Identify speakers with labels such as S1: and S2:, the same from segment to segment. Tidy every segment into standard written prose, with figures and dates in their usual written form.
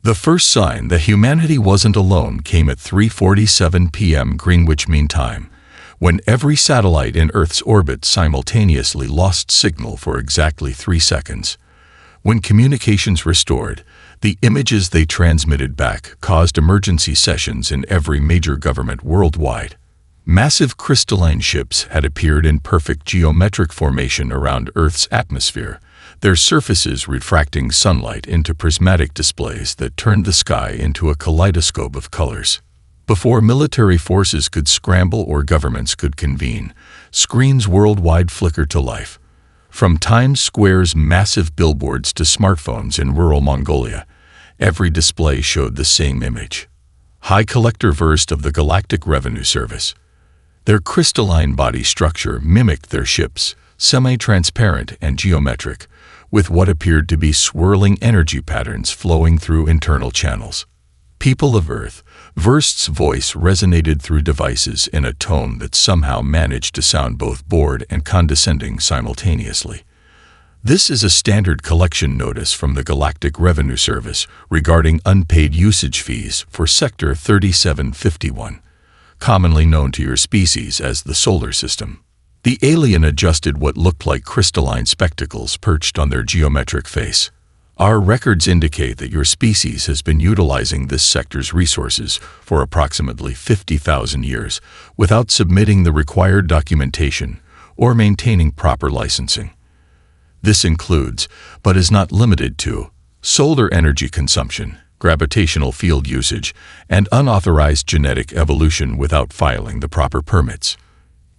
S1: The first sign that humanity wasn't alone came at 3:47 p.m. Greenwich Mean Time, when every satellite in Earth's orbit simultaneously lost signal for exactly 3 seconds. When communications restored, the images they transmitted back caused emergency sessions in every major government worldwide. Massive crystalline ships had appeared in perfect geometric formation around Earth's atmosphere, their surfaces refracting sunlight into prismatic displays that turned the sky into a kaleidoscope of colors. Before military forces could scramble or governments could convene, screens worldwide flickered to life. From Times Square's massive billboards to smartphones in rural Mongolia, every display showed the same image. High collector versed of the Galactic Revenue Service. Their crystalline body structure mimicked their ships, semi-transparent and geometric, with what appeared to be swirling energy patterns flowing through internal channels. People of Earth, Verst's voice resonated through devices in a tone that somehow managed to sound both bored and condescending simultaneously. This is a standard collection notice from the Galactic Revenue Service regarding unpaid usage fees for Sector 3751. Commonly known to your species as the solar system. The alien adjusted what looked like crystalline spectacles perched on their geometric face. Our records indicate that your species has been utilizing this sector's resources for approximately 50,000 years without submitting the required documentation or maintaining proper licensing. This includes, but is not limited to, solar energy consumption, gravitational field usage, and unauthorized genetic evolution without filing the proper permits.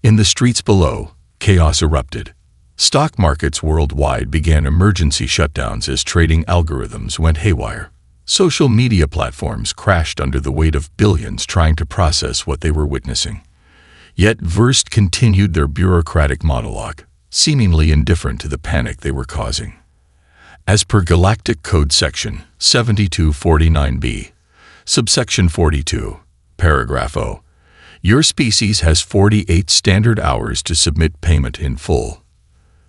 S1: In the streets below, chaos erupted. Stock markets worldwide began emergency shutdowns as trading algorithms went haywire. Social media platforms crashed under the weight of billions trying to process what they were witnessing. Yet Verst continued their bureaucratic monologue, seemingly indifferent to the panic they were causing. As per Galactic Code Section 7249B, subsection 42, paragraph O, your species has 48 standard hours to submit payment in full.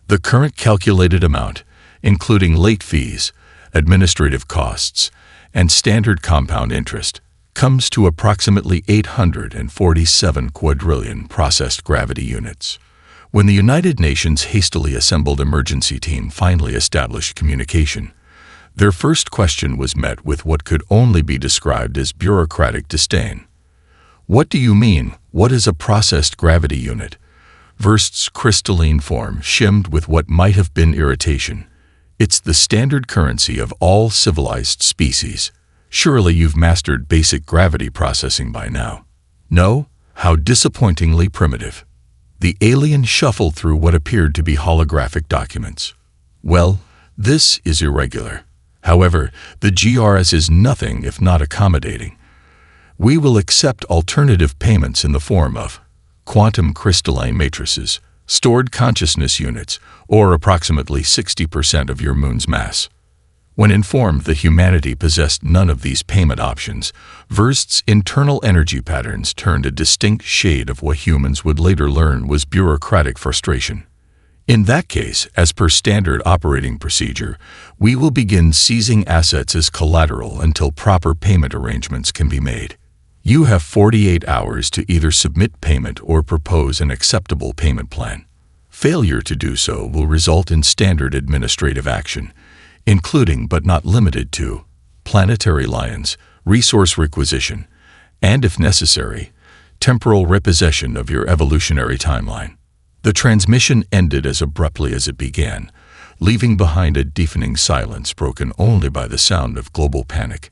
S1: The current calculated amount, including late fees, administrative costs, and standard compound interest, comes to approximately 847 quadrillion processed gravity units. When the United Nations hastily assembled emergency team finally established communication, their first question was met with what could only be described as bureaucratic disdain. What do you mean? What is a processed gravity unit? Verst's crystalline form shimmed with what might have been irritation. It's the standard currency of all civilized species. Surely you've mastered basic gravity processing by now. No? How disappointingly primitive. The alien shuffled through what appeared to be holographic documents. Well, this is irregular. However, the GRS is nothing if not accommodating. We will accept alternative payments in the form of quantum crystalline matrices, stored consciousness units, or approximately 60% of your moon's mass. When informed that humanity possessed none of these payment options, Verst's internal energy patterns turned a distinct shade of what humans would later learn was bureaucratic frustration. In that case, as per standard operating procedure, we will begin seizing assets as collateral until proper payment arrangements can be made. You have 48 hours to either submit payment or propose an acceptable payment plan. Failure to do so will result in standard administrative action, including but not limited to planetary lions, resource requisition, and, if necessary, temporal repossession of your evolutionary timeline. The transmission ended as abruptly as it began, leaving behind a deafening silence broken only by the sound of global panic.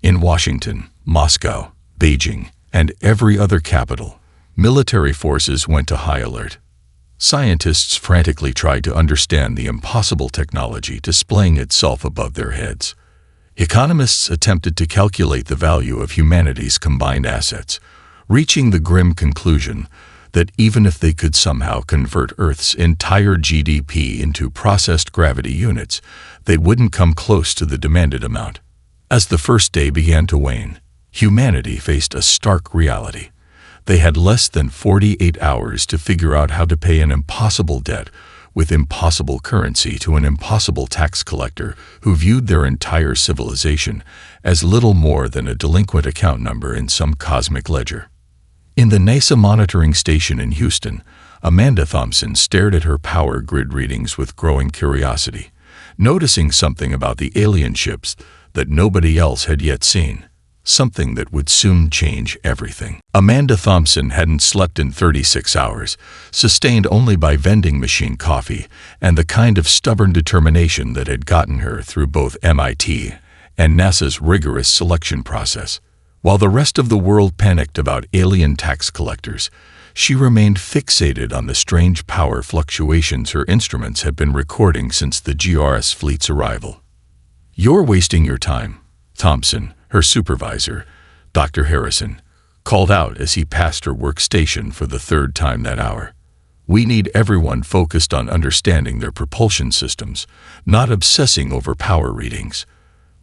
S1: In Washington, Moscow, Beijing, and every other capital, military forces went to high alert. Scientists frantically tried to understand the impossible technology displaying itself above their heads. Economists attempted to calculate the value of humanity's combined assets, reaching the grim conclusion that even if they could somehow convert Earth's entire GDP into processed gravity units, they wouldn't come close to the demanded amount. As the first day began to wane, humanity faced a stark reality. They had less than 48 hours to figure out how to pay an impossible debt with impossible currency to an impossible tax collector who viewed their entire civilization as little more than a delinquent account number in some cosmic ledger. In the NASA monitoring station in Houston, Amanda Thompson stared at her power grid readings with growing curiosity, noticing something about the alien ships that nobody else had yet seen, something that would soon change everything. Amanda Thompson hadn't slept in 36 hours, sustained only by vending machine coffee and the kind of stubborn determination that had gotten her through both MIT and NASA's rigorous selection process. While the rest of the world panicked about alien tax collectors, she remained fixated on the strange power fluctuations her instruments had been recording since the GRS fleet's arrival. "You're wasting your time," Thompson, her supervisor, Dr. Harrison, called out as he passed her workstation for the third time that hour. "We need everyone focused on understanding their propulsion systems, not obsessing over power readings."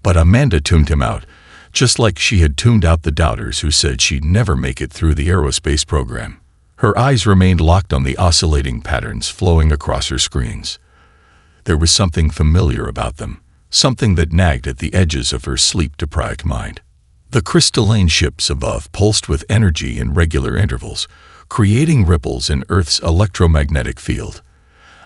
S1: But Amanda tuned him out, just like she had tuned out the doubters who said she'd never make it through the aerospace program. Her eyes remained locked on the oscillating patterns flowing across her screens. There was something familiar about them, something that nagged at the edges of her sleep-deprived mind. The crystalline ships above pulsed with energy in regular intervals, creating ripples in Earth's electromagnetic field.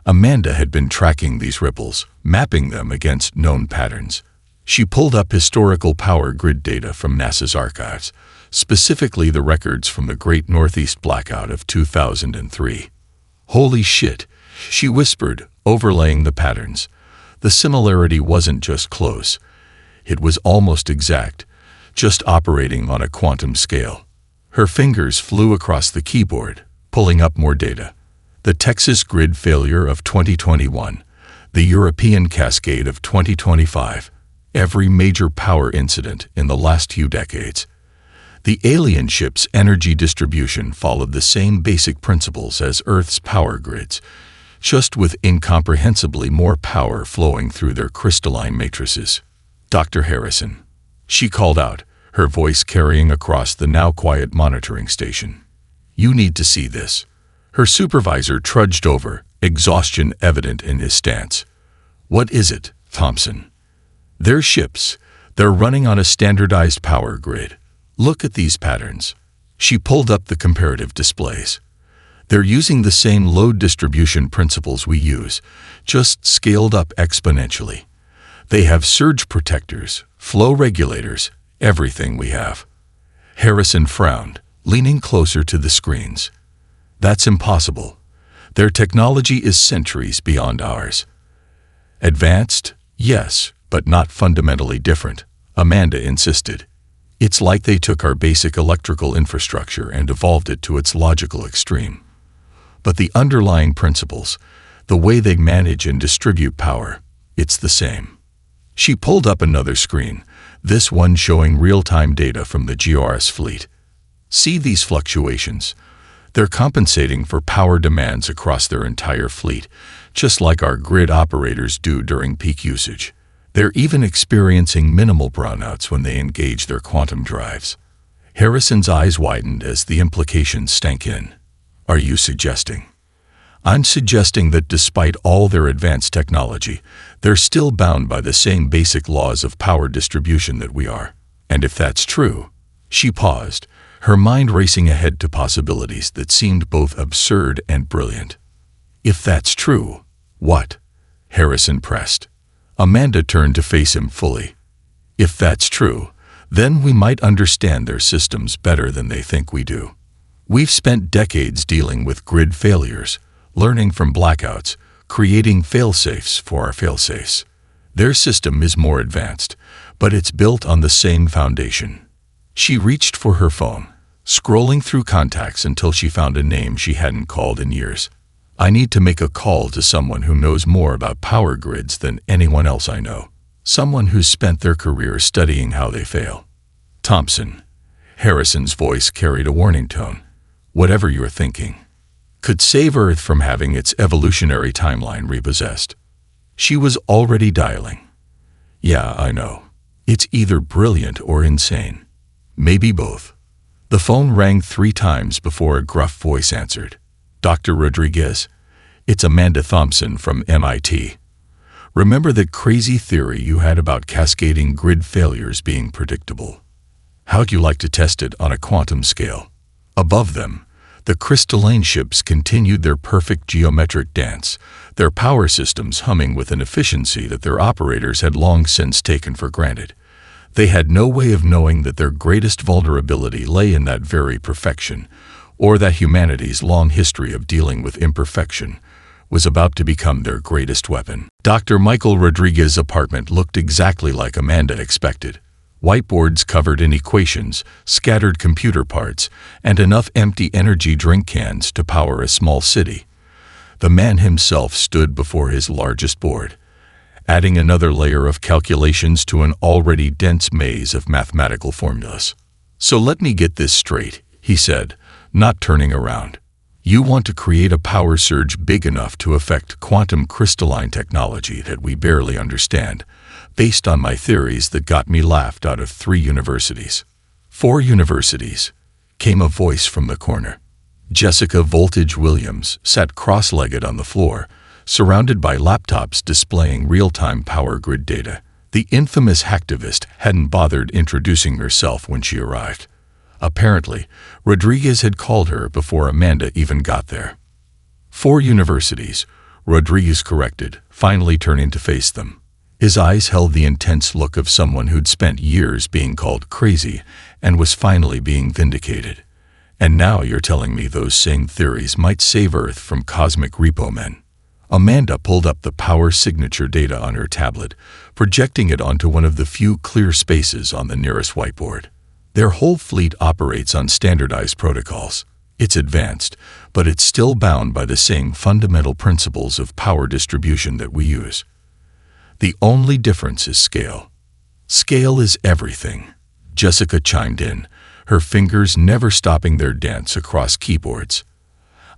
S1: Amanda had been tracking these ripples, mapping them against known patterns. She pulled up historical power grid data from NASA's archives, specifically the records from the Great Northeast Blackout of 2003. "Holy shit," she whispered, overlaying the patterns. The similarity wasn't just close. It was almost exact, just operating on a quantum scale. Her fingers flew across the keyboard, pulling up more data. The Texas grid failure of 2021, the European cascade of 2025, every major power incident in the last few decades. The alien ship's energy distribution followed the same basic principles as Earth's power grids, just with incomprehensibly more power flowing through their crystalline matrices. "Dr. Harrison," she called out, her voice carrying across the now quiet monitoring station. "You need to see this." Her supervisor trudged over, exhaustion evident in his stance. "What is it, Thompson?" "They're ships. They're running on a standardized power grid. Look at these patterns." She pulled up the comparative displays. "They're using the same load distribution principles we use, just scaled up exponentially. They have surge protectors, flow regulators, everything we have." Harrison frowned, leaning closer to the screens. "That's impossible. Their technology is centuries beyond ours." "Advanced? Yes, but not fundamentally different," Amanda insisted. "It's like they took our basic electrical infrastructure and evolved it to its logical extreme. But the underlying principles, the way they manage and distribute power, it's the same." She pulled up another screen, this one showing real-time data from the GRS fleet. "See these fluctuations? They're compensating for power demands across their entire fleet, just like our grid operators do during peak usage. They're even experiencing minimal brownouts when they engage their quantum drives." Harrison's eyes widened as the implications stank in. "Are you suggesting?" "I'm suggesting that despite all their advanced technology, they're still bound by the same basic laws of power distribution that we are. And if that's true..." She paused, her mind racing ahead to possibilities that seemed both absurd and brilliant. "If that's true, what?" Harrison pressed. Amanda turned to face him fully. "If that's true, then we might understand their systems better than they think we do. We've spent decades dealing with grid failures, learning from blackouts, creating fail-safes for our fail-safes. Their system is more advanced, but it's built on the same foundation." She reached for her phone, scrolling through contacts until she found a name she hadn't called in years. "I need to make a call to someone who knows more about power grids than anyone else I know. Someone who's spent their career studying how they fail." "Thompson," Harrison's voice carried a warning tone, "whatever you're thinking could save Earth from having its evolutionary timeline repossessed." She was already dialing. "Yeah, I know. It's either brilliant or insane. Maybe both." The phone rang 3 times before a gruff voice answered. "Dr. Rodriguez?" It's Amanda Thompson from MIT. Remember that crazy theory you had about cascading grid failures being predictable? How'd you like to test it on a quantum scale? Above them, the crystalline ships continued their perfect geometric dance, their power systems humming with an efficiency that their operators had long since taken for granted. They had no way of knowing that their greatest vulnerability lay in that very perfection, or that humanity's long history of dealing with imperfection was about to become their greatest weapon. Dr. Michael Rodriguez's apartment looked exactly like Amanda expected. Whiteboards covered in equations, scattered computer parts, and enough empty energy drink cans to power a small city. The man himself stood before his largest board, adding another layer of calculations to an already dense maze of mathematical formulas. "So let me get this straight," he said, not turning around. "You want to create a power surge big enough to affect quantum crystalline technology that we barely understand, based on my theories that got me laughed out of 3 universities. 4 universities," came a voice from the corner. Jessica Voltage Williams sat cross-legged on the floor, surrounded by laptops displaying real-time power grid data. The infamous hacktivist hadn't bothered introducing herself when she arrived. Apparently, Rodriguez had called her before Amanda even got there. 4 universities, Rodriguez corrected, finally turning to face them. His eyes held the intense look of someone who'd spent years being called crazy and was finally being vindicated. "And now you're telling me those same theories might save Earth from cosmic repo men." Amanda pulled up the power signature data on her tablet, projecting it onto one of the few clear spaces on the nearest whiteboard. "Their whole fleet operates on standardized protocols. It's advanced, but it's still bound by the same fundamental principles of power distribution that we use. The only difference is scale." "Scale is everything," Jessica chimed in, her fingers never stopping their dance across keyboards.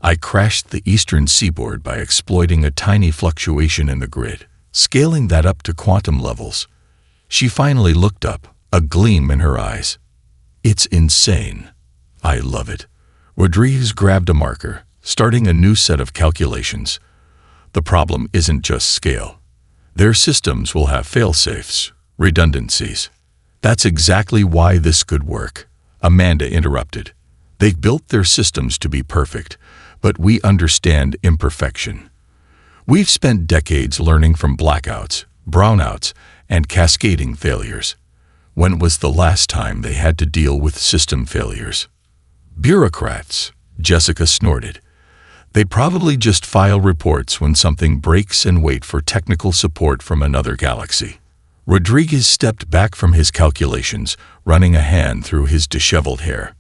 S1: "I crashed the eastern seaboard by exploiting a tiny fluctuation in the grid, scaling that up to quantum levels." She finally looked up, a gleam in her eyes. "It's insane. I love it." Rodriguez grabbed a marker, starting a new set of calculations. "The problem isn't just scale. Their systems will have fail-safes, redundancies." "That's exactly why this could work," Amanda interrupted. "They've built their systems to be perfect, but we understand imperfection. We've spent decades learning from blackouts, brownouts, and cascading failures. When was the last time they had to deal with system failures?" "Bureaucrats," Jessica snorted. "They'd probably just file reports when something breaks and wait for technical support from another galaxy." Rodriguez stepped back from his calculations, running a hand through his disheveled hair.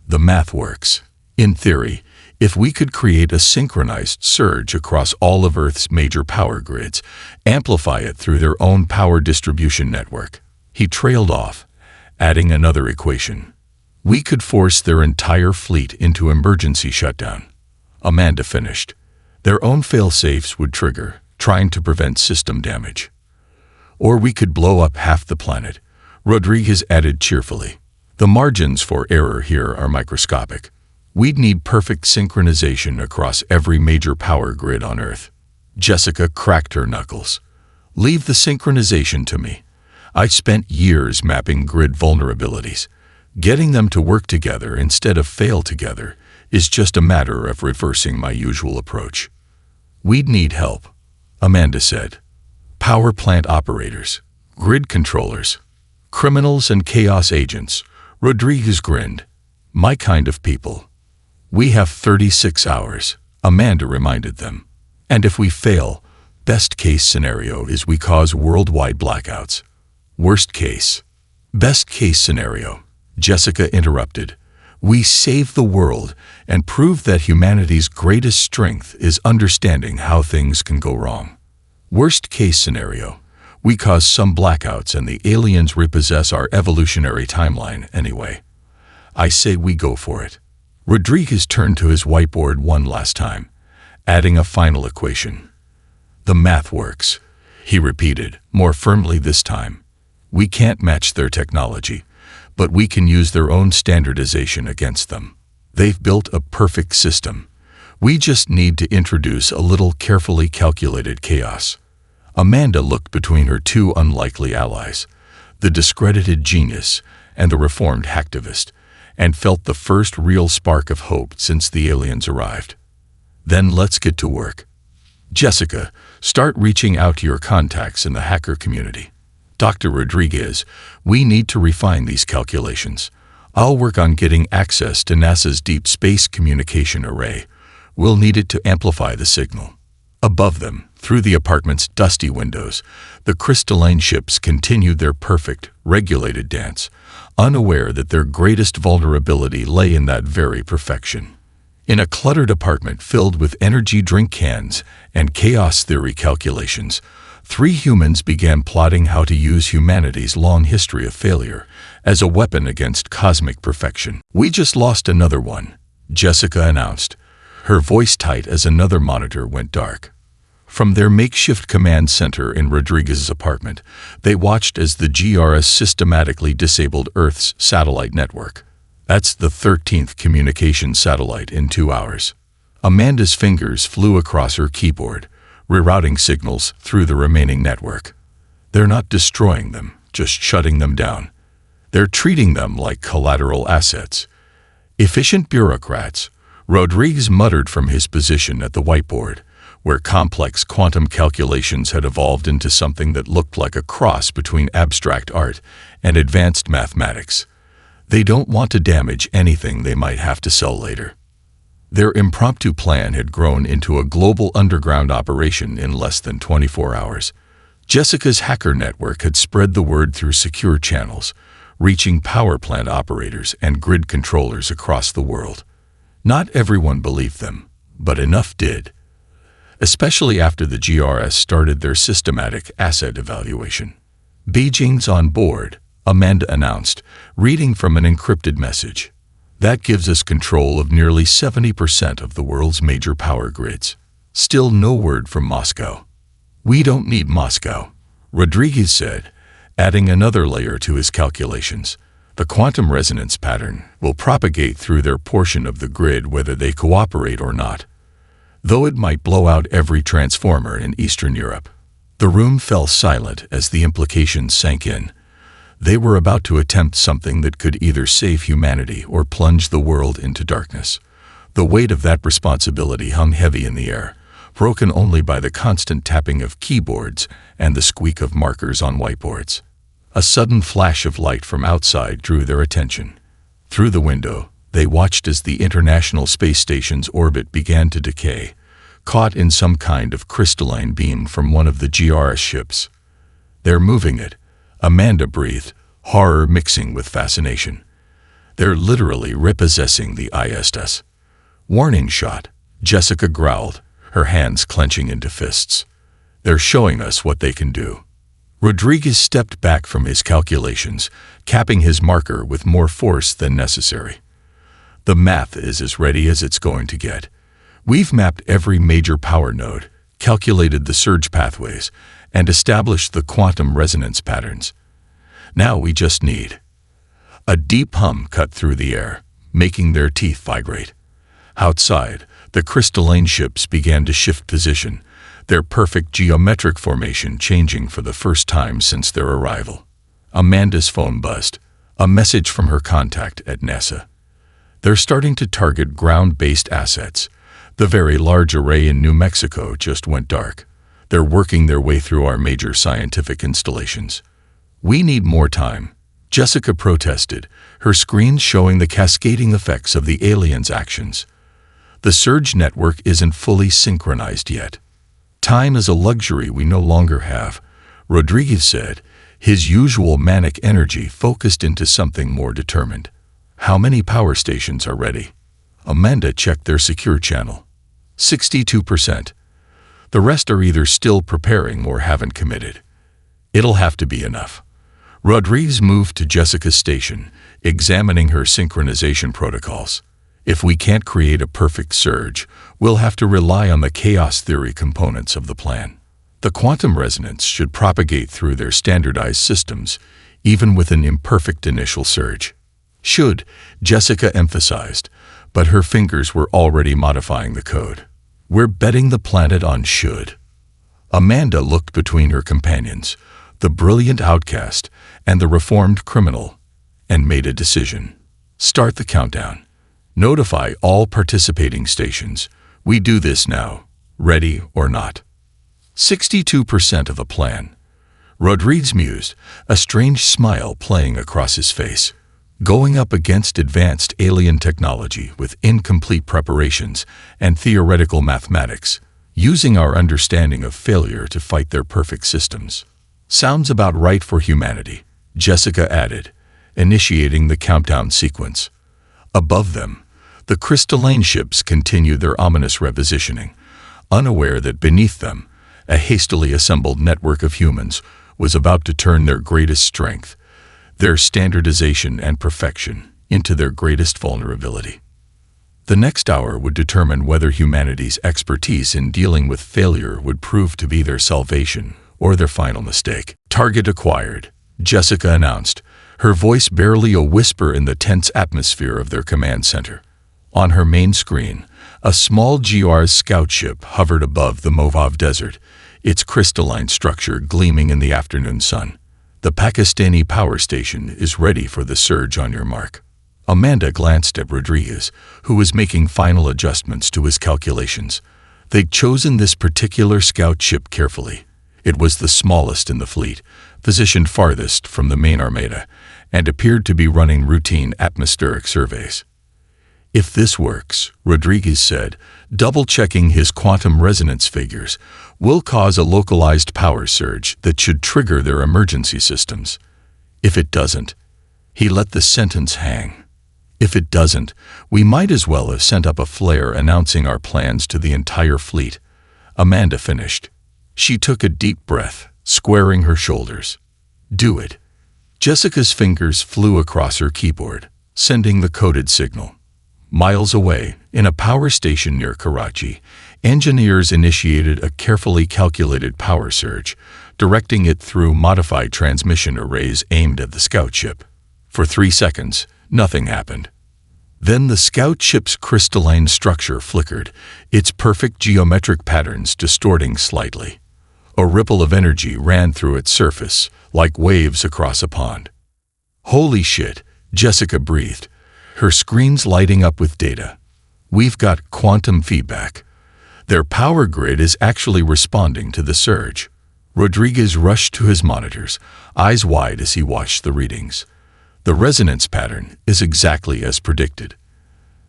S1: "The math works. In theory, if we could create a synchronized surge across all of Earth's major power grids, amplify it through their own power distribution network." He trailed off, adding another equation. "We could force their entire fleet into emergency shutdown." Amanda finished. "Their own fail-safes would trigger, trying to prevent system damage. Or we could blow up half the planet," Rodriguez added cheerfully. "The margins for error here are microscopic. We'd need perfect synchronization across every major power grid on Earth." Jessica cracked her knuckles. "Leave the synchronization to me. I spent years mapping grid vulnerabilities. Getting them to work together instead of fail together is just a matter of reversing my usual approach." "We'd need help," Amanda said. "Power plant operators, grid controllers, criminals and chaos agents." Rodriguez grinned. "My kind of people." "We have 36 hours, Amanda reminded them. "And if we fail, best case scenario is we cause worldwide blackouts. Worst case." "Best case scenario," Jessica interrupted. "We save the world and prove that humanity's greatest strength is understanding how things can go wrong. Worst case scenario, we cause some blackouts and the aliens repossess our evolutionary timeline anyway. I say we go for it." Rodriguez turned to his whiteboard one last time, adding a final equation. "The math works," he repeated, more firmly this time. "We can't match their technology, but we can use their own standardization against them. They've built a perfect system. We just need to introduce a little carefully calculated chaos. Amanda looked between her two unlikely allies, the discredited genius and the reformed hacktivist, and felt the first real spark of hope since the aliens arrived. Then let's get to work. Jessica, start reaching out to your contacts in the hacker community. Dr. Rodriguez, we need to refine these calculations. I'll work on getting access to NASA's Deep Space Communication Array. We'll need it to amplify the signal. Above them, through the apartment's dusty windows, the crystalline ships continued their perfect, regulated dance, unaware that their greatest vulnerability lay in that very perfection. In a cluttered apartment filled with energy drink cans and chaos theory calculations, 3 humans began plotting how to use humanity's long history of failure as a weapon against cosmic perfection. "We just lost another one," Jessica announced, her voice tight as another monitor went dark. From their makeshift command center in Rodriguez's apartment, they watched as the GRS systematically disabled Earth's satellite network. That's the 13th communication satellite in 2 hours. Amanda's fingers flew across her keyboard, rerouting signals through the remaining network. They're not destroying them, just shutting them down. They're treating them like collateral assets. Efficient bureaucrats, Rodriguez muttered from his position at the whiteboard, where complex quantum calculations had evolved into something that looked like a cross between abstract art and advanced mathematics. They don't want to damage anything they might have to sell later. Their impromptu plan had grown into a global underground operation in less than 24 hours. Jessica's hacker network had spread the word through secure channels, reaching power plant operators and grid controllers across the world. Not everyone believed them, but enough did. Especially after the GRS started their systematic asset evaluation. "Beijing's on board," Amanda announced, reading from an encrypted message. "That gives us control of nearly 70% of the world's major power grids." Still no word from Moscow. "We don't need Moscow," Rodriguez said, adding another layer to his calculations. "The quantum resonance pattern will propagate through their portion of the grid whether they cooperate or not, though it might blow out every transformer in Eastern Europe." The room fell silent as the implications sank in. They were about to attempt something that could either save humanity or plunge the world into darkness. The weight of that responsibility hung heavy in the air, broken only by the constant tapping of keyboards and the squeak of markers on whiteboards. A sudden flash of light from outside drew their attention. Through the window, they watched as the International Space Station's orbit began to decay, caught in some kind of crystalline beam from one of the GRS ships. "They're moving it," Amanda breathed, horror mixing with fascination. "They're literally repossessing the ISS." "Warning shot," Jessica growled, her hands clenching into fists. "They're showing us what they can do." Rodriguez stepped back from his calculations, capping his marker with more force than necessary. "The math is as ready as it's going to get. We've mapped every major power node, calculated the surge pathways, and established the quantum resonance patterns. Now we just need—" A deep hum cut through the air, making their teeth vibrate. Outside, the crystalline ships began to shift position, their perfect geometric formation changing for the first time since their arrival. Amanda's phone buzzed, a message from her contact at NASA. "They're starting to target ground-based assets. The very large array in New Mexico just went dark. They're working their way through our major scientific installations." "We need more time," Jessica protested, her screen showing the cascading effects of the aliens' actions. "The surge network isn't fully synchronized yet." "Time is a luxury we no longer have," Rodriguez said, his usual manic energy focused into something more determined. "How many power stations are ready?" Amanda checked their secure channel. 62%. The rest are either still preparing or haven't committed. "It'll have to be enough." Rodriguez moved to Jessica's station, examining her synchronization protocols. "If we can't create a perfect surge, we'll have to rely on the chaos theory components of the plan. The quantum resonance should propagate through their standardized systems, even with an imperfect initial surge." "Should," Jessica emphasized, but her fingers were already modifying the code. "We're betting the planet on should." Amanda looked between her companions, the brilliant outcast and the reformed criminal, and made a decision. "Start the countdown. Notify all participating stations. We do this now, ready or not." 62% of a plan. Rodriguez mused, a strange smile playing across his face. Going up against advanced alien technology with incomplete preparations and theoretical mathematics, using our understanding of failure to fight their perfect systems. "Sounds about right for humanity," Jessica added, initiating the countdown sequence. Above them, the crystalline ships continued their ominous repositioning, unaware that beneath them, a hastily assembled network of humans was about to turn their greatest strength, their standardization and perfection, into their greatest vulnerability. The next hour would determine whether humanity's expertise in dealing with failure would prove to be their salvation or their final mistake. "Target acquired," Jessica announced, her voice barely a whisper in the tense atmosphere of their command center. On her main screen, a small GR's scout ship hovered above the Mojave Desert, its crystalline structure gleaming in the afternoon sun. "The Pakistani power station is ready for the surge on your mark." Amanda glanced at Rodriguez, who was making final adjustments to his calculations. They'd chosen this particular scout ship carefully. It was the smallest in the fleet, positioned farthest from the main armada, and appeared to be running routine atmospheric surveys. "If this works," Rodriguez said, double-checking his quantum resonance figures, "will cause a localized power surge that should trigger their emergency systems. If it doesn't," he let the sentence hang. "If it doesn't, we might as well have sent up a flare announcing our plans to the entire fleet," Amanda finished. She took a deep breath, squaring her shoulders. "Do it." Jessica's fingers flew across her keyboard, sending the coded signal. Miles away, in a power station near Karachi, engineers initiated a carefully calculated power surge, directing it through modified transmission arrays aimed at the scout ship. For 3 seconds, nothing happened. Then the scout ship's crystalline structure flickered, its perfect geometric patterns distorting slightly. A ripple of energy ran through its surface, like waves across a pond. "Holy shit," Jessica breathed, her screens lighting up with data. "We've got quantum feedback. Their power grid is actually responding to the surge." Rodriguez rushed to his monitors, eyes wide as he watched the readings. The resonance pattern is exactly as predicted.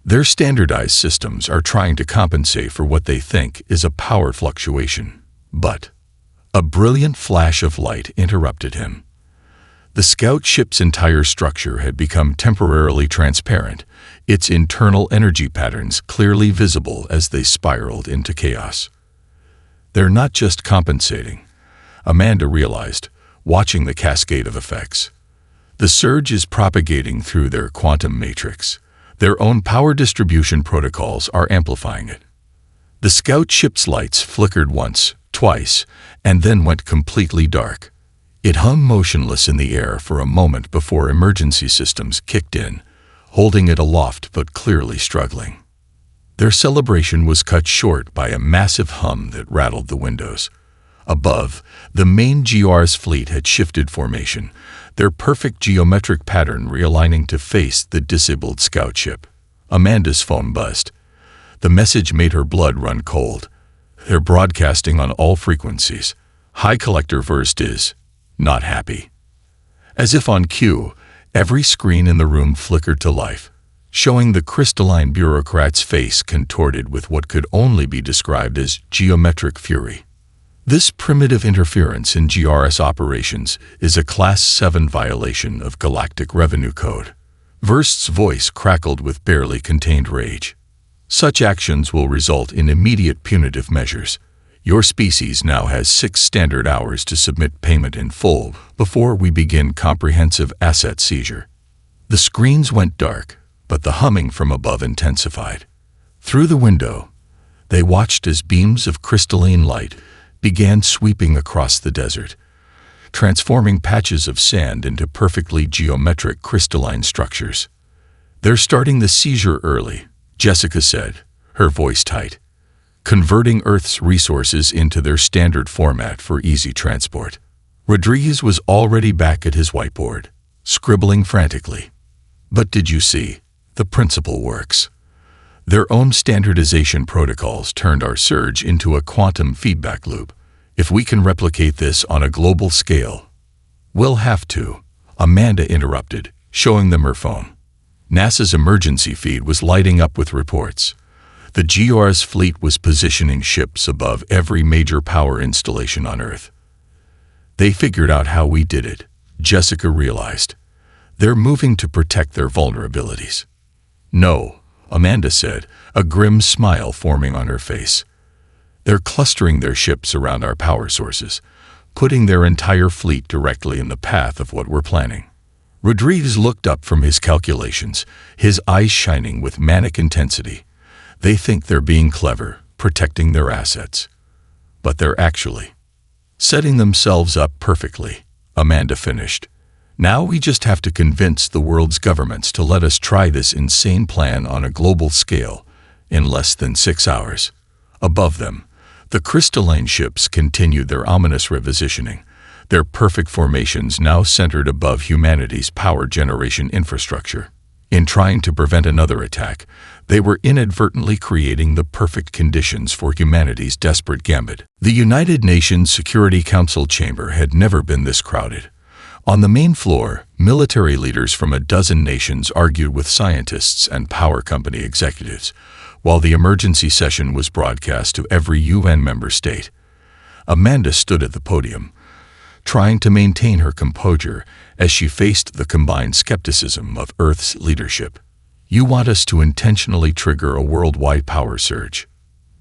S1: Their standardized systems are trying to compensate for what they think is a power fluctuation. But a brilliant flash of light interrupted him. The scout ship's entire structure had become temporarily transparent, its internal energy patterns clearly visible as they spiraled into chaos. "They're not just compensating," Amanda realized, watching the cascade of effects. "The surge is propagating through their quantum matrix. Their own power distribution protocols are amplifying it." The scout ship's lights flickered once, twice, and then went completely dark. It hung motionless in the air for a moment before emergency systems kicked in, holding it aloft but clearly struggling. Their celebration was cut short by a massive hum that rattled the windows. Above, the main GR's fleet had shifted formation, their perfect geometric pattern realigning to face the disabled scout ship. Amanda's phone buzzed. The message made her blood run cold. "They're broadcasting on all frequencies. High Collector Verst is not happy." As if on cue, every screen in the room flickered to life, showing the crystalline bureaucrat's face contorted with what could only be described as geometric fury. "This primitive interference in GRS operations is a Class 7 violation of Galactic Revenue Code." Verst's voice crackled with barely contained rage. "Such actions will result in immediate punitive measures. Your species now has 6 standard hours to submit payment in full before we begin comprehensive asset seizure." The screens went dark, but the humming from above intensified. Through the window, they watched as beams of crystalline light began sweeping across the desert, transforming patches of sand into perfectly geometric crystalline structures. "They're starting the seizure early," Jessica said, her voice tight, converting Earth's resources into their standard format for easy transport. Rodriguez was already back at his whiteboard, scribbling frantically. But did you see? The principle works. Their own standardization protocols turned our surge into a quantum feedback loop. If we can replicate this on a global scale, we'll have to, Amanda interrupted, showing them her phone. NASA's emergency feed was lighting up with reports. The GR's fleet was positioning ships above every major power installation on Earth. They figured out how we did it, Jessica realized. They're moving to protect their vulnerabilities. No, Amanda said, a grim smile forming on her face. They're clustering their ships around our power sources, putting their entire fleet directly in the path of what we're planning. Rodriguez looked up from his calculations, his eyes shining with manic intensity. They think they're being clever, protecting their assets. But they're actually setting themselves up perfectly, Amanda finished. Now we just have to convince the world's governments to let us try this insane plan on a global scale in less than 6 hours. Above them, the crystalline ships continued their ominous repositioning, their perfect formations now centered above humanity's power generation infrastructure. In trying to prevent another attack, they were inadvertently creating the perfect conditions for humanity's desperate gambit. The United Nations Security Council chamber had never been this crowded. On the main floor, military leaders from a dozen nations argued with scientists and power company executives, while the emergency session was broadcast to every UN member state. Amanda stood at the podium, trying to maintain her composure as she faced the combined skepticism of Earth's leadership. You want us to intentionally trigger a worldwide power surge.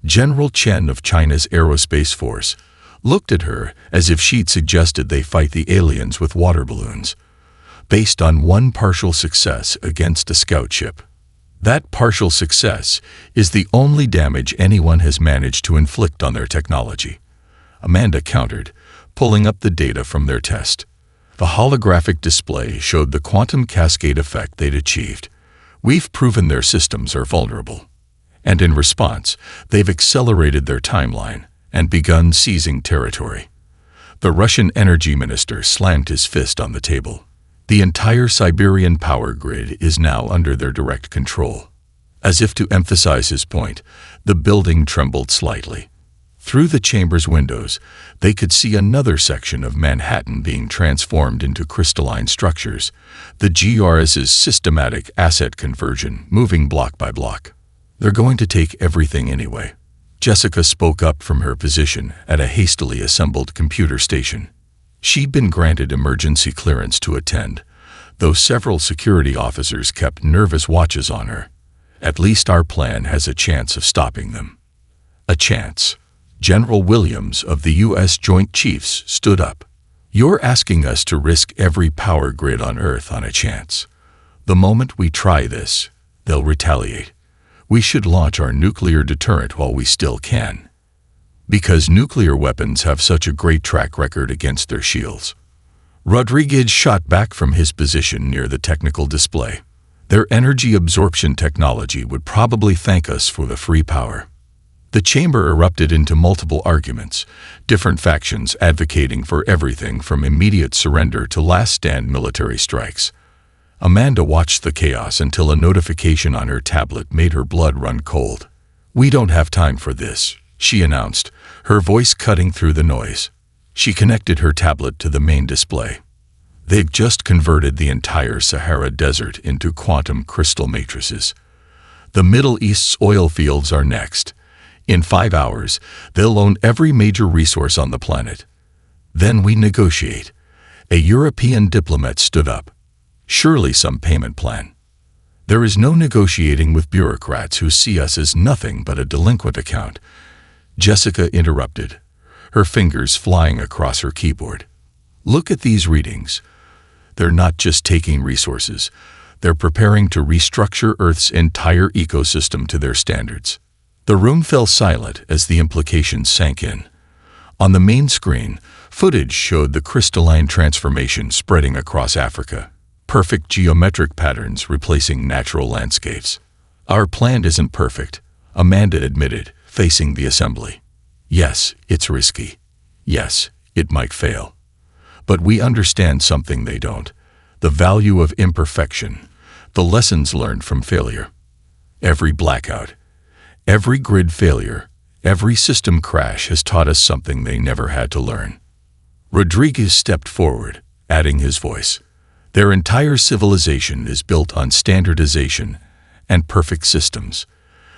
S1: General Chen of China's Aerospace Force looked at her as if she'd suggested they fight the aliens with water balloons, based on one partial success against a scout ship. That partial success is the only damage anyone has managed to inflict on their technology, Amanda countered, pulling up the data from their test. The holographic display showed the quantum cascade effect they'd achieved. We've proven their systems are vulnerable. And in response, they've accelerated their timeline and begun seizing territory. The Russian energy minister slammed his fist on the table. The entire Siberian power grid is now under their direct control. As if to emphasize his point, the building trembled slightly. Through the chamber's windows, they could see another section of Manhattan being transformed into crystalline structures, the GRS's systematic asset conversion moving block by block. They're going to take everything anyway. Jessica spoke up from her position at a hastily assembled computer station. She'd been granted emergency clearance to attend, though several security officers kept nervous watches on her. At least our plan has a chance of stopping them. A chance. General Williams of the U.S. Joint Chiefs stood up. You're asking us to risk every power grid on Earth on a chance. The moment we try this, they'll retaliate. We should launch our nuclear deterrent while we still can. Because nuclear weapons have such a great track record against their shields. Rodriguez shot back from his position near the technical display. Their energy absorption technology would probably thank us for the free power. The chamber erupted into multiple arguments, different factions advocating for everything from immediate surrender to last-stand military strikes. Amanda watched the chaos until a notification on her tablet made her blood run cold. "We don't have time for this," she announced, her voice cutting through the noise. She connected her tablet to the main display. They've just converted the entire Sahara Desert into quantum crystal matrices. The Middle East's oil fields are next. In 5 hours, they'll own every major resource on the planet. Then we negotiate. A European diplomat stood up. Surely some payment plan. There is no negotiating with bureaucrats who see us as nothing but a delinquent account. Jessica interrupted, her fingers flying across her keyboard. Look at these readings. They're not just taking resources. They're preparing to restructure Earth's entire ecosystem to their standards. The room fell silent as the implications sank in. On the main screen, footage showed the crystalline transformation spreading across Africa, perfect geometric patterns replacing natural landscapes. Our plan isn't perfect, Amanda admitted, facing the assembly. Yes, it's risky. Yes, it might fail. But we understand something they don't: the value of imperfection, the lessons learned from failure. Every blackout, every grid failure, every system crash has taught us something they never had to learn. Rodriguez stepped forward, adding his voice. Their entire civilization is built on standardization and perfect systems.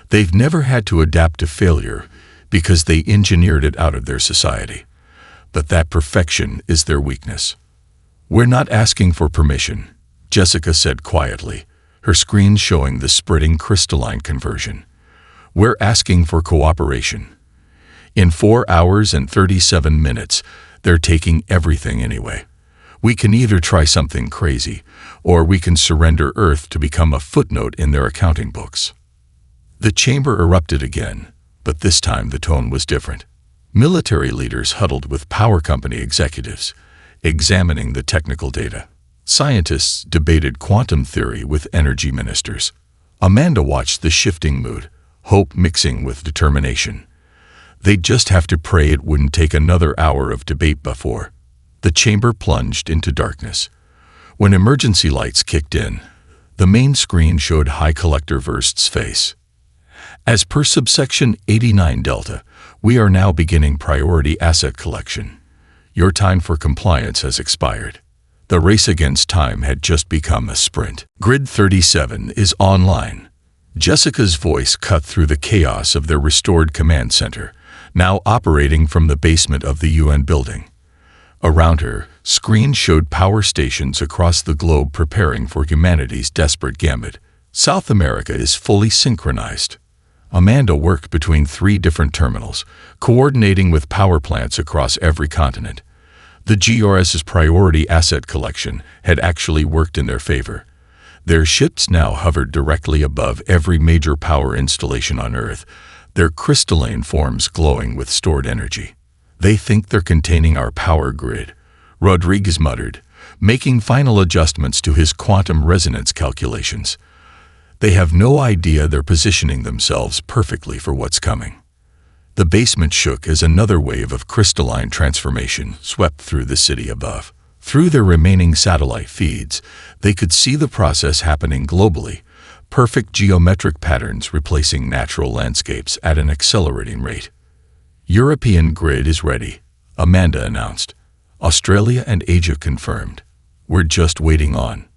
S1: They've never had to adapt to failure because they engineered it out of their society. But that perfection is their weakness. We're not asking for permission, Jessica said quietly, her screen showing the spreading crystalline conversion. We're asking for cooperation. In 4 hours and 37 minutes, they're taking everything anyway. We can either try something crazy, or we can surrender Earth to become a footnote in their accounting books. The chamber erupted again, but this time the tone was different. Military leaders huddled with power company executives, examining the technical data. Scientists debated quantum theory with energy ministers. Amanda watched the shifting mood, hope mixing with determination. They'd just have to pray it wouldn't take another hour of debate before. The chamber plunged into darkness. When emergency lights kicked in, the main screen showed High Collector Verst's face. As per subsection 89 Delta, we are now beginning priority asset collection. Your time for compliance has expired. The race against time had just become a sprint. Grid 37 is online. Jessica's voice cut through the chaos of their restored command center, now operating from the basement of the UN building. Around her, screens showed power stations across the globe preparing for humanity's desperate gambit. South America is fully synchronized. Amanda worked between 3 different terminals, coordinating with power plants across every continent. The GRS's priority asset collection had actually worked in their favor. Their ships now hovered directly above every major power installation on Earth, their crystalline forms glowing with stored energy. They think they're containing our power grid, Rodriguez muttered, making final adjustments to his quantum resonance calculations. They have no idea they're positioning themselves perfectly for what's coming. The basement shook as another wave of crystalline transformation swept through the city above. Through their remaining satellite feeds, they could see the process happening globally, perfect geometric patterns replacing natural landscapes at an accelerating rate. European grid is ready, Amanda announced. Australia and Asia confirmed. We're just waiting on.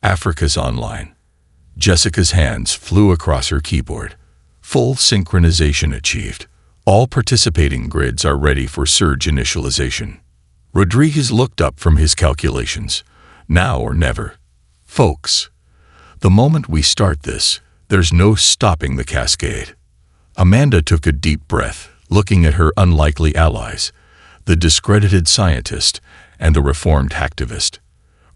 S1: Africa's online. Jessica's hands flew across her keyboard. Full synchronization achieved. All participating grids are ready for surge initialization. Rodriguez looked up from his calculations. Now or never. Folks, the moment we start this, there's no stopping the cascade. Amanda took a deep breath, looking at her unlikely allies, the discredited scientist and the reformed hacktivist.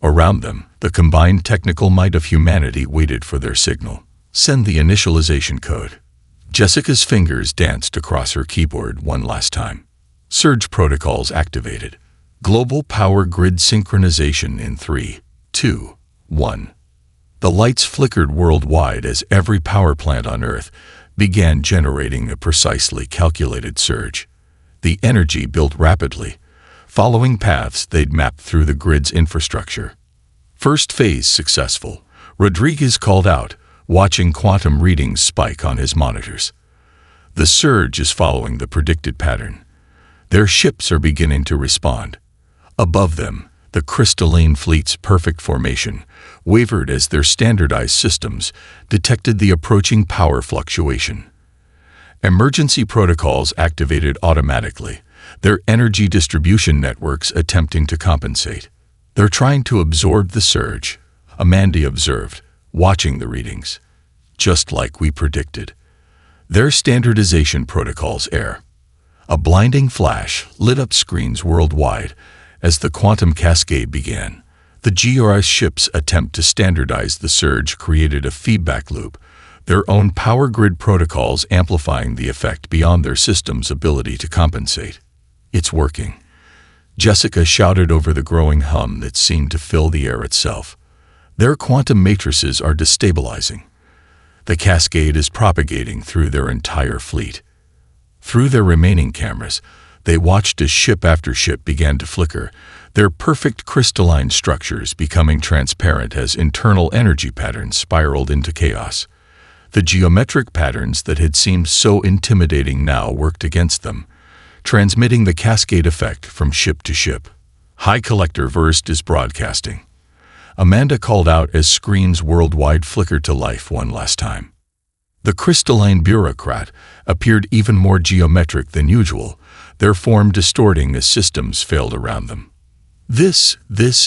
S1: Around them, the combined technical might of humanity waited for their signal. Send the initialization code. Jessica's fingers danced across her keyboard one last time. Surge protocols activated. Global power grid synchronization in 3, 2, 1. The lights flickered worldwide as every power plant on Earth began generating a precisely calculated surge. The energy built rapidly, following paths they'd mapped through the grid's infrastructure. First phase successful, Rodriguez called out, watching quantum readings spike on his monitors. The surge is following the predicted pattern. Their ships are beginning to respond. Above them, the crystalline fleet's perfect formation wavered as their standardized systems detected the approaching power fluctuation. Emergency protocols activated automatically, their energy distribution networks attempting to compensate. They're trying to absorb the surge, Amanda observed, watching the readings. Just like we predicted. Their standardization protocols err. A blinding flash lit up screens worldwide as the quantum cascade began. The GRS ship's attempt to standardize the surge created a feedback loop, their own power grid protocols amplifying the effect beyond their system's ability to compensate. It's working. Jessica shouted over the growing hum that seemed to fill the air itself. Their quantum matrices are destabilizing. The cascade is propagating through their entire fleet. Through their remaining cameras, they watched as ship after ship began to flicker, their perfect crystalline structures becoming transparent as internal energy patterns spiraled into chaos. The geometric patterns that had seemed so intimidating now worked against them, transmitting the cascade effect from ship to ship. High Collector Verst is broadcasting. Amanda called out as screens worldwide flickered to life one last time. The crystalline bureaucrat appeared even more geometric than usual, their form distorting as systems failed around them. This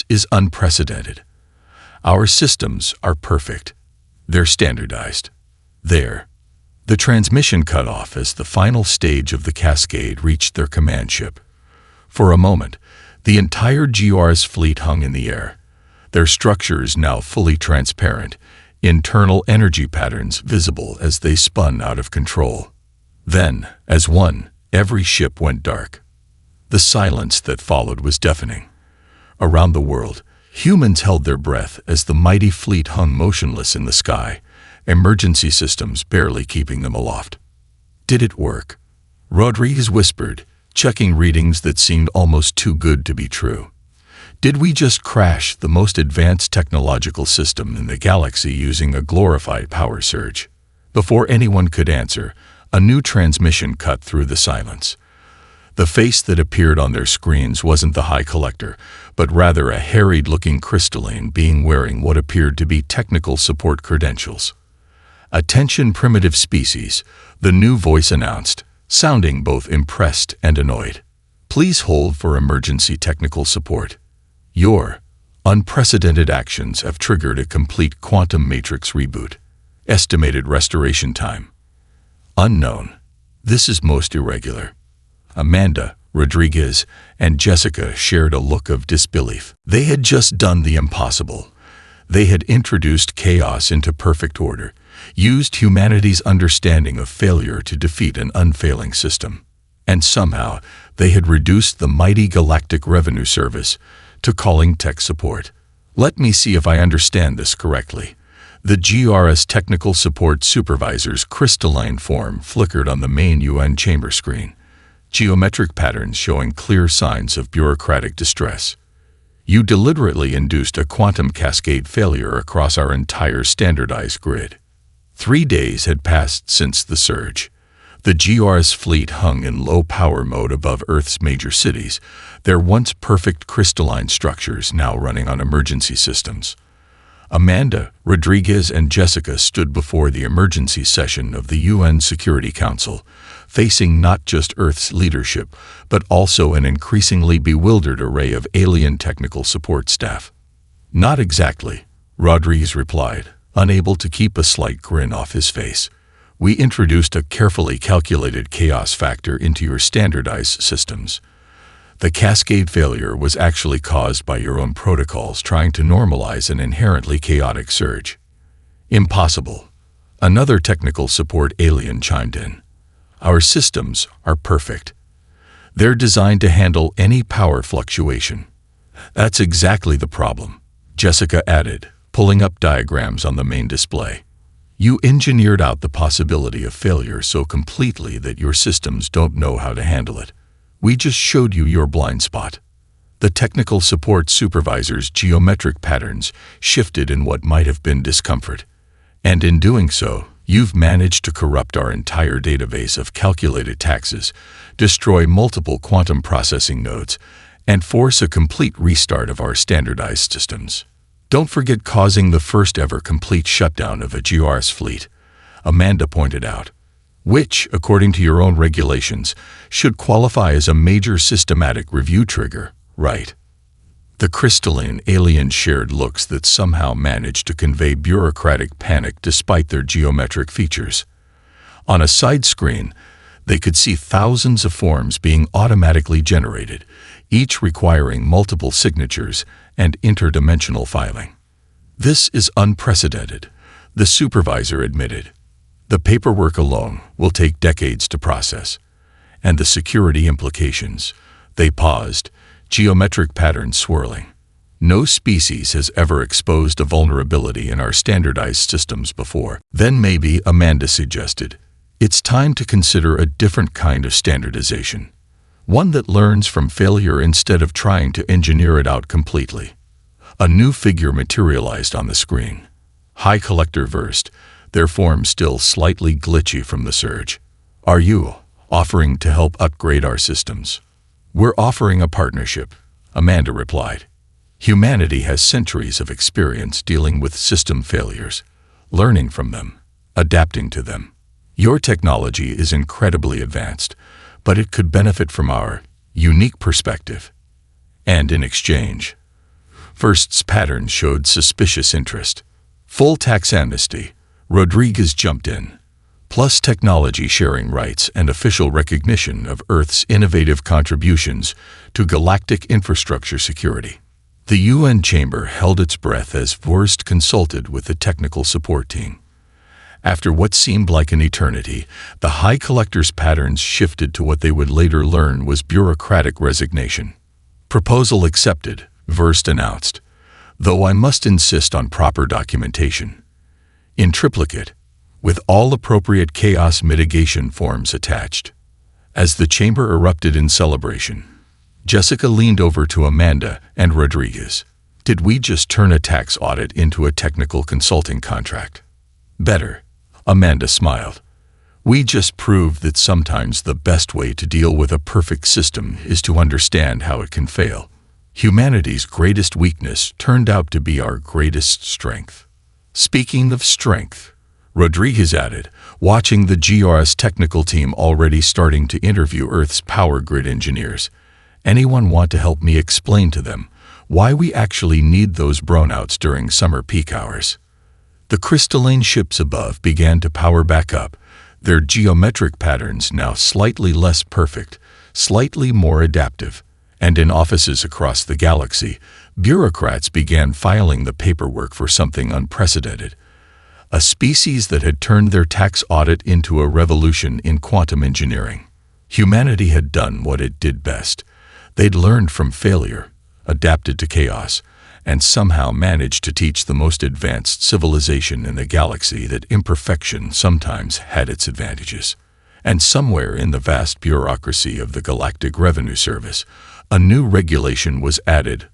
S1: is unprecedented. Our systems are perfect. They're standardized. There. The transmission cut off as the final stage of the cascade reached their command ship. For a moment, the entire GR's fleet hung in the air, their structures now fully transparent, internal energy patterns visible as they spun out of control. Then, as one, every ship went dark. The silence that followed was deafening. Around the world, humans held their breath as the mighty fleet hung motionless in the sky, emergency systems barely keeping them aloft. Did it work? Rodriguez whispered, checking readings that seemed almost too good to be true. Did we just crash the most advanced technological system in the galaxy using a glorified power surge? Before anyone could answer, a new transmission cut through the silence. The face that appeared on their screens wasn't the High Collector, but rather a harried-looking crystalline being wearing what appeared to be technical support credentials. "Attention primitive species," the new voice announced, sounding both impressed and annoyed. "Please hold for emergency technical support. Your unprecedented actions have triggered a complete quantum matrix reboot. Estimated restoration time unknown. This is most irregular." Amanda, Rodriguez, and Jessica shared a look of disbelief. They had just done the impossible. They had introduced chaos into perfect order, used humanity's understanding of failure to defeat an unfailing system. And somehow, they had reduced the mighty Galactic Revenue Service to calling tech support. Let me see if I understand this correctly. The GR's technical support supervisor's crystalline form flickered on the main UN chamber screen, geometric patterns showing clear signs of bureaucratic distress. "You deliberately induced a quantum cascade failure across our entire standardized grid." 3 days had passed since the surge. The GR's fleet hung in low-power mode above Earth's major cities, their once perfect crystalline structures now running on emergency systems. Amanda, Rodriguez, and Jessica stood before the emergency session of the UN Security Council, facing not just Earth's leadership, but also an increasingly bewildered array of alien technical support staff. "Not exactly," Rodriguez replied, unable to keep a slight grin off his face. "We introduced a carefully calculated chaos factor into your standardized systems. The cascade failure was actually caused by your own protocols trying to normalize an inherently chaotic surge." "Impossible," another technical support alien chimed in. "Our systems are perfect. They're designed to handle any power fluctuation." "That's exactly the problem," Jessica added, pulling up diagrams on the main display. "You engineered out the possibility of failure so completely that your systems don't know how to handle it. We just showed you your blind spot." The technical support supervisor's geometric patterns shifted in what might have been discomfort. "And in doing so, you've managed to corrupt our entire database of calculated taxes, destroy multiple quantum processing nodes, and force a complete restart of our standardized systems. Don't forget causing the first-ever complete shutdown of a GR's fleet," Amanda pointed out, "which, according to your own regulations, should qualify as a major systematic review trigger, right?" The crystalline alien shared looks that somehow managed to convey bureaucratic panic despite their geometric features. On a side screen, they could see thousands of forms being automatically generated, each requiring multiple signatures and interdimensional filing. "This is unprecedented," the supervisor admitted. "The paperwork alone will take decades to process. And the security implications." They paused, geometric patterns swirling. No species has ever exposed a vulnerability in our standardized systems before. Then maybe, Amanda suggested, it's time to consider a different kind of standardization. One that learns from failure instead of trying to engineer it out completely. A new figure materialized on the screen. High Collector versed, their form still slightly glitchy from the surge. Are you offering to help upgrade our systems? We're offering a partnership, Amanda replied. Humanity has centuries of experience dealing with system failures, learning from them, adapting to them. Your technology is incredibly advanced, but it could benefit from our unique perspective. And in exchange, First's patterns showed suspicious interest. Full tax amnesty, Rodriguez jumped in, plus technology sharing rights and official recognition of Earth's innovative contributions to galactic infrastructure security. The UN chamber held its breath as Vorst consulted with the technical support team. After what seemed like an eternity, the High Collector's patterns shifted to what they would later learn was bureaucratic resignation. Proposal accepted, Vorst announced, though I must insist on proper documentation. In triplicate, with all appropriate chaos mitigation forms attached. As the chamber erupted in celebration, Jessica leaned over to Amanda and Rodriguez. Did we just turn a tax audit into a technical consulting contract? Better, Amanda smiled. We just proved that sometimes the best way to deal with a perfect system is to understand how it can fail. Humanity's greatest weakness turned out to be our greatest strength. Speaking of strength, Rodriguez added, watching the GRS technical team already starting to interview Earth's power grid engineers. Anyone want to help me explain to them why we actually need those brownouts during summer peak hours? The crystalline ships above began to power back up, their geometric patterns now slightly less perfect, slightly more adaptive, and in offices across the galaxy, bureaucrats began filing the paperwork for something unprecedented. A species that had turned their tax audit into a revolution in quantum engineering. Humanity had done what it did best. They'd learned from failure, adapted to chaos, and somehow managed to teach the most advanced civilization in the galaxy that imperfection sometimes had its advantages. And somewhere in the vast bureaucracy of the Galactic Revenue Service, a new regulation was added.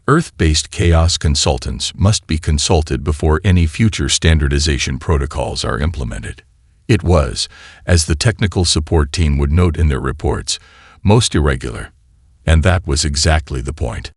S1: Earth-based chaos consultants must be consulted before any future standardization protocols are implemented. It was, as the technical support team would note in their reports, most irregular. And that was exactly the point.